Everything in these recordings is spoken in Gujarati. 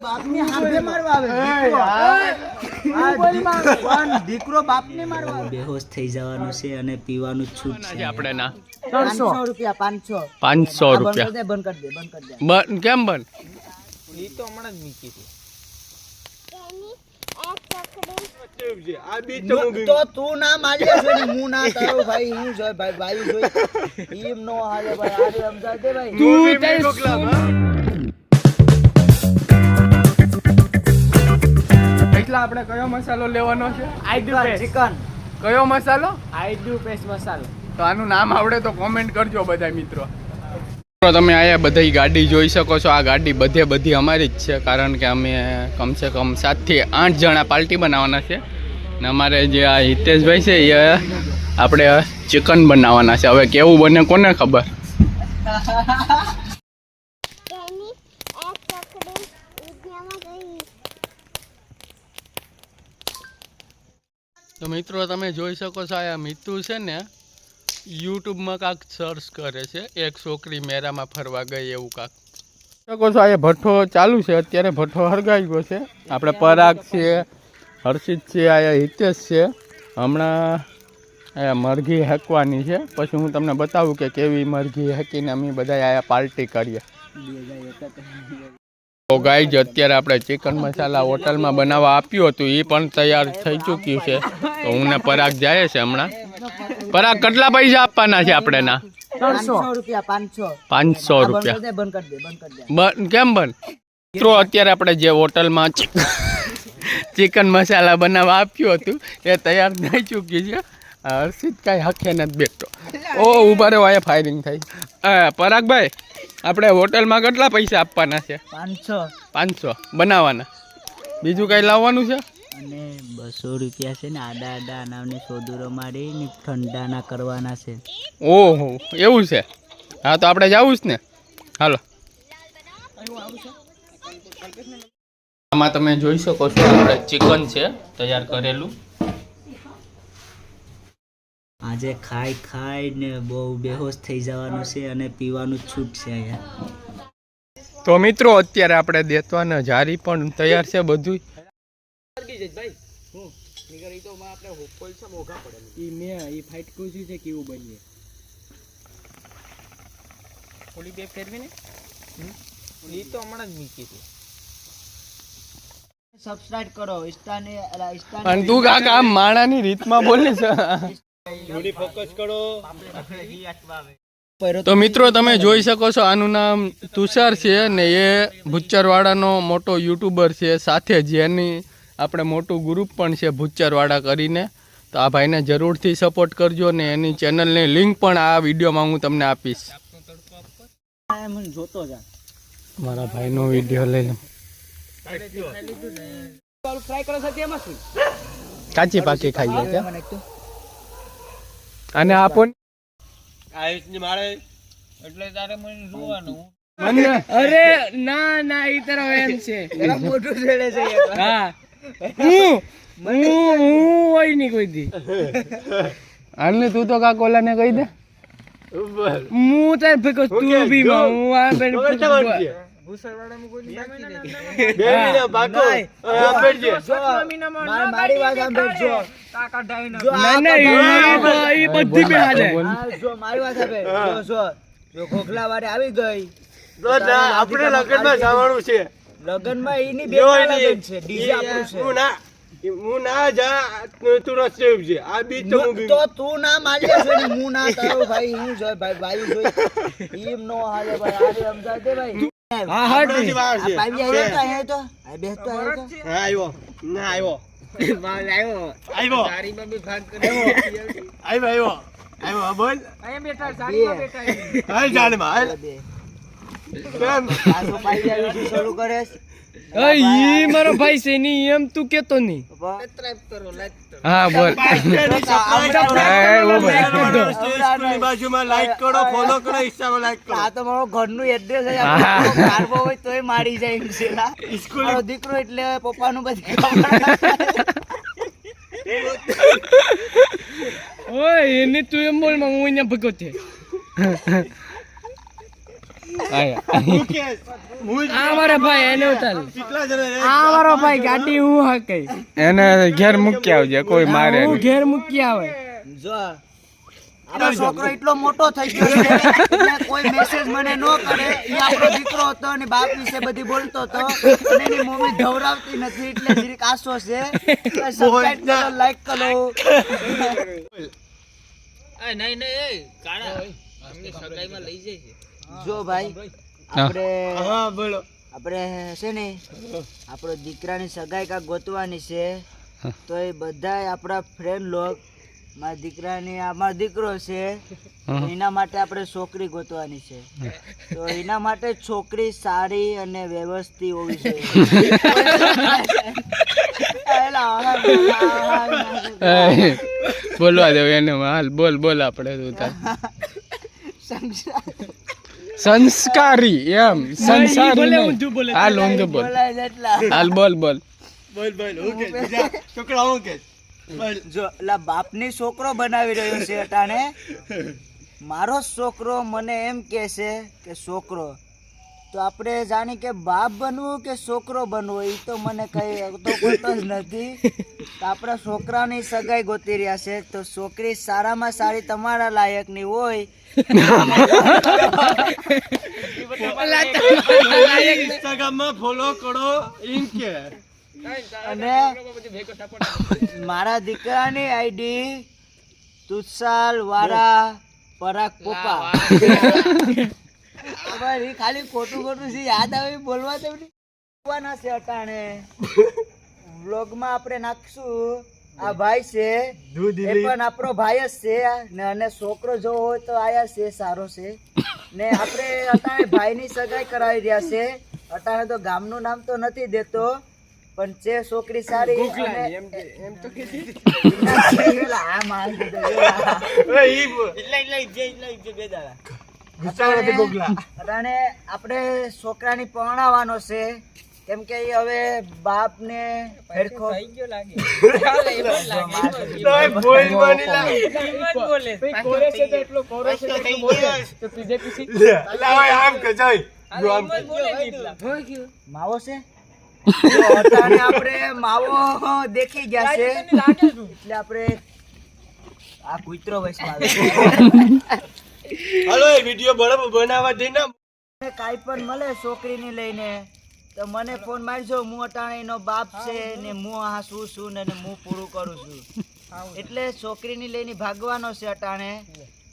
બાપની હાથે મારવા આવે દીકરો બાપને મારવા આવે. બેહોશ થઈ જવાનું છે અને પીવાનું છૂટ છે આપણે ના 500 રૂપિયા 500 રૂપિયા બંધ કરી દે કેમ બંધ ઈ તો હમણાં જ મૂકી છે તો તું ના માલ્યો છે ને હું ના તારો ભાઈ હું જોય ભાઈ જોઈ ઈમ નો હાલે ભાઈ આરે સમજાય દે ભાઈ તું એટલા આપણે કયો મસાલો લેવાનો છે ચિકન કયો મસાલો આઈડુ પેસ્ટ મસાલો તો આનું નામ આવડે તો કોમેન્ટ કરજો બધા મિત્રો. તમે આયા બધી ગાડી જોઈ શકો છો. આ ગાડી બધી અમારી જ છે કારણ કે અમે કમસે કમ 7 થી 8 જણા પાર્ટી બનાવવાના છે ને અમારે જે આ હિતેશભાઈ છે એ આપણે ચિકન બનાવવાના છે. હવે કેવું બને કોને ખબર. તો મિત્રો તમે જોઈ શકો છો આ મિતુ છે ને યુટ્યુબમાં કાંક સર્ચ કરે છે એક છોકરી મેરામાં ફરવા ગઈ એવું કાંક. શકો છો આ ભઠ્ઠો ચાલુ છે અત્યારે. ભઠ્ઠો હરગાઈ ગયો છે. આપણે પરાગ છે, હર્ષિત છે, આ હિતેશ છે. હમણાં આ મરઘી હેકવાની છે. પછી હું તમને બતાવું કે કેવી મરઘી હેકીને અમે બધા આયા પાર્ટી કરીએ. તો ગાઈઝ અત્યારે આપણે ચિકન મસાલા હોટલમાં બનાવવા આપ્યું હતું એ પણ તૈયાર થઈ ચૂક્યું છે. તો હું ને પરાગ જાય છે હમણાં. પરાગ કેટલા પૈસા આપવાના છે આપણે ના 500 રૂપિયા 500 રૂપિયા બંધ કરી દે કેમ બંધ મિત્રો. અત્યારે આપણે જે હોટલમાં ચિકન મસાલા બનાવવા આપ્યું હતું એ તૈયાર થઈ ચૂક્યું છે. હર્ષિત કાંઈ હખે નથી બેઠો. ઓ ઉભા રહ્યો અહીંયા ફાયરિંગ થઈ. પરાગભાઈ આપણે હોટલમાં કેટલા પૈસા આપવાના છે 500 બનાવવાના. બીજું કાંઈ લાવવાનું છે અને 200 રૂપિયા છે ને આડા અનાવને સોદુરો મારીને ઠંડાના કરવાના છે. ઓહો એવું છે. હા તો આપણે જવું જ ને. હાલો આમાં તમે જોઈ શકો છો આપણે ચિકન છે તૈયાર કરેલું. આજે ખાઈને બહુ બેહોશ થઈ જવાનું છે અને પીવાનું છૂટ છે અહીંયા. તો મિત્રો અત્યારે આપણે દેતવાના જારી પણ તૈયાર છે બધું. સબસ્ક્રાઇબ કરો ઇન્સ્ટાને અને તું કાકા આમ માણાની રીતમાં બોલે છે. તો મિત્રો તમે જોઈ શકો છો આનું નામ તુષાર છે ને એ ભુચ્ચરવાડાનો મોટો યુટ્યુબર છે. સાથે જ એની આપણે મોટું ગ્રુપ પણ છે ભુચ્ચરવાડા કરીને. તો આ ભાઈને જરૂરથી સપોર્ટ કરજો ને એની ચેનલની લિંક પણ આ વિડીયોમાં હું તમને આપીશ. મારા ભાઈનો વિડીયો લઈ લો. કાચી પાકી ખાઈ જાય છે અને આપો અરે ના ઈ તરફ એમ છે મોટું છેડે છે. હા હું હોય નહીં કોઈ દી. આને તું તો કાક ઓલાને કહી દે. હું તાર ભેગો તું બી હું આ બેન મારી વાત સાંભળજો. જો ખોખલા વાળે આવી ગઈ આપણે લગ્નમાં જવાનું છે. લગ્નમાં એની બે લગ્ન છે. ડીજે આપણું છે. હું ના જા તું રસ્તે છે. આ બીજ તો તું ના માલ્યો છે ને હું ના તારો ભાઈ હું જોય ભાઈ જોઈ ઈમ નો હાલે ભાઈ આરે સમજાય દે ભાઈ. હા હા ભાઈ આવ્યો તો આ બેસતો આવ્યો તો આવ્યો ના આવ્યો માલ આવ્યો ગાડીમાં બી ભાગ કર્યો આવ્યો બોલ અહીંયા બેઠા ગાડીમાં બેઠા હાલ જાણમાં હાલ કેમ આસો પાઈ આવી શરૂ કરે છે. ઈ મારો ભાઈ છે ની એમ તું કેતો નહીં. સબસ્ક્રાઇબ કરો લાઈક કરો. હા બોલ સ્કૂલની બાજુમાં લાઈક કરો ફોલો કરો ઇન્સ્ટામાં લાઈક કરો. આ તો મારો ઘરનું એડ્રેસ છે. કારબો હોય તોય મારી જાય એમ છે. સ્કૂલનો દીકરો એટલે પપ્પાનું બધી ઓય એને તું એમ બોલ હું અહીંયા ભગો છે. આયા હું કે હું આ મારા ભાઈ એને ઉતાર કેટલા જણા રે? આ મારો ભાઈ ગાડી હું હકે એને ઘેર મૂકી આવજે, કોઈ મારે હું નહીં. ઘેર મૂકી આવે જો આપણો છોકરો એટલો મોટો થઈ ગયો છે એટલે કોઈ મેસેજ મને ન કરે. એ આપણો દીકરો હતો અને બાપ વિશે બધી બોલતો હતો અને એની મમ્મી ધવરાવતી નથી એટલે જરીક આસો છે. સબસ્ક્રાઇબ કરો, લાઈક કરો. જો ભાઈ આપણે હા બોલો. આપણે છે ને આપણો દીકરાની સગાઈ કાંક ગોતવાની છે તો એ બધાય આપણા ફ્રેન્ડ લોક મારા દીકરાની મારો દીકરો છે તો એના માટે આપણે છોકરી ગોતવાની છે. તો એના માટે છોકરી સારી અને વ્યવસ્થિત હોવી જોઈએ. બોલવા દો એને, હાલ બોલ બોલ આપણે તું તાર. સંસ્કારી એમ સંસારી નહીં. હાલ ઊંધું બોલ, બોલાય જેટલા. હાલ બોલ બોલ. બોલ બોલ હું કે બીજા છોકરા હું કે બોલ. જો એટલે બાપની છોકરો બનાવી રહ્યો છે અટાણે. મારો છોકરો મને એમ કહે છે કે છોકરો તો આપણે જાણી કે બાપ બનવું કે છોકરો બનવો એ તો મને કઈ તો ગોતો જ નથી. તો આપણા છોકરાની સગાઈ ગોતી રહ્યા છે તો છોકરી સારામાં સારી તમારા લાયકની હોય. ઇન્સ્ટાગ્રામમાં ફોલો કરો એમ કે અને મારા દીકરાની આઈડી તુષાલ વારા પરાગ પોપા. હવે ખાલી ખોટું ખોટું છે યાદ આવે બોલવા તો બોલવાના છે અટાણે વ્લોગમાં આપણે નાખશું. આ ભાઈ છે એ પણ આપણો ભાઈ જ છે ને અને છોકરો જો હોય તો આયા છે સારો છે ને આપણે અટાણે ભાઈની સગાઈ કરાવી રહ્યા છે. અટાણે તો ગામનું નામ તો નથી દેતો પણ છે છોકરી સારી અને આ મારી દીધો. અટાણે આપણે છોકરાની પરણાવવાનો છે કેમ કે એ હવે બાપ ને ફેરખો માવો છે. અટાણે આપણે માવો દેખી ગયા છે એટલે આપણે આ કૂતરો વસમાં હાલો એ વિડિયો બરાબર બનાવવા દઈને કાંઈ પણ મળે છોકરીને લઈને તો મને ફોન મારજો. હું અટાણે એનો બાપ છે ને હું આ શું છું ને હું પૂરું કરું છું. એટલે છોકરીને લઈને ભાગવાનો છે અટાણે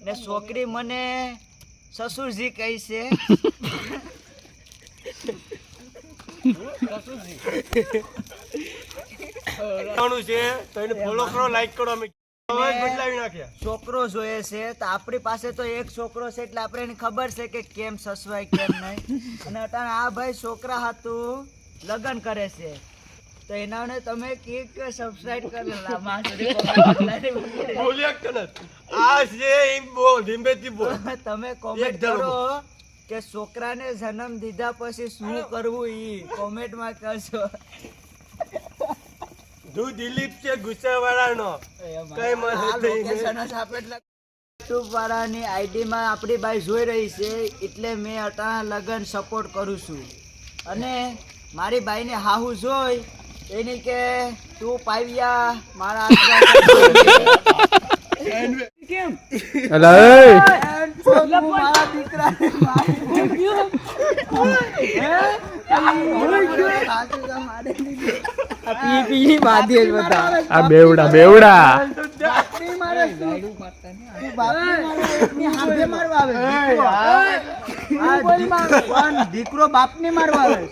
ને છોકરી મને સસુરજી કહી છે. છે તો એને ફોલો કરો, લાઈક કરો. અમે અવાજ બદલાવી નાખ્યા. છોકરો જોઈએ છે તો આપણી પાસે તો એક છોકરો છે એટલે આપણે એને ખબર છે કે કેમ સસવાય કેમ નહીં. અને અટાણે આ ભાઈ છોકરા હાથું લગ્ન કરે છે તો એનાને તમે કીક સબસ્ક્રાઇબ કરી બોલ્યા કે નથી? આ છે એમ બોલ ધીમેથી બોલ. તમે કોમેન્ટ કરો કે છોકરાને જન્મ દીધા પછી શું કરવું ઈ કોમેન્ટમાં કરજો. તું દિલીપ છે ગુસ્સાવાળાનો કઈ મને યુટ્યુબ વાળાની આઈડીમાં આપણી બાઈ જોઈ રહી છે એટલે મેં અટાણા લગન સપોર્ટ કરું છું. અને મારી બાઈને હાહુ જોઈ એની કે તું પાવ્યા મારા મારા દીકરાને આ બેવડા બેવડા દીકરો બાપ ને મારવા આવે.